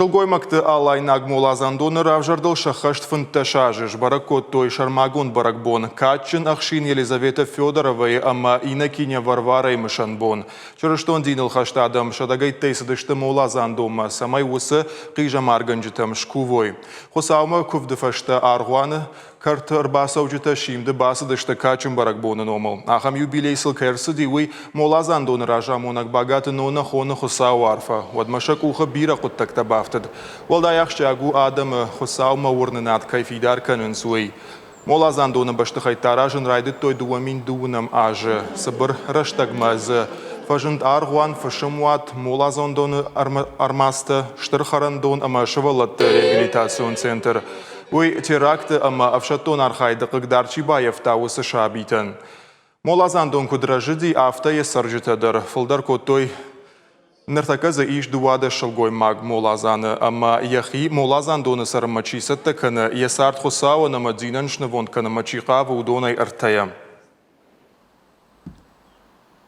Шылгоймакты алайнаг молазандоны равжардыл шахашт фынташажыш баракот той шармагон баракбон. Катчин ахшин Елизавета Федоровой, ама инакиня Варвара Мышанбон. Чырыштон диныл хаштадам шадагай тейсадышты молазандома самай усы қижа марганжитам шкувой. Хосаума кувдыфашты аргуаны карт арбасаужита шимды басыдышты качин баракбоны номал. Ахам юбилейсыл кэрсы диуи молазандоны ражамонак багаты нона хоны хосау арфа. Вадмашак уха бира құттакта бафтад. Валдаяхшагу адамы хосаума урнынат кайфидар канын суй. Молазандоны башты хайтаражын райды той дуамин дуынам ажы. Сыбыр раштагмазы. Фажынд аргуан фашымуат молазандоны армасты штырхарандон ама шывалатты реабилитацион центр. Уй теракты ама авшатон архайды қыгдарчибаев тауысы шабитын. Молазандон кудражыди авта есаржытадыр. Фылдар котой ныртаказы иш дуады шылгой маг молазаны. Ама яхи молазандоны сарымачисатты кыны есарт хусауы нама динаншны вон кыны мачиқавы удонай артая.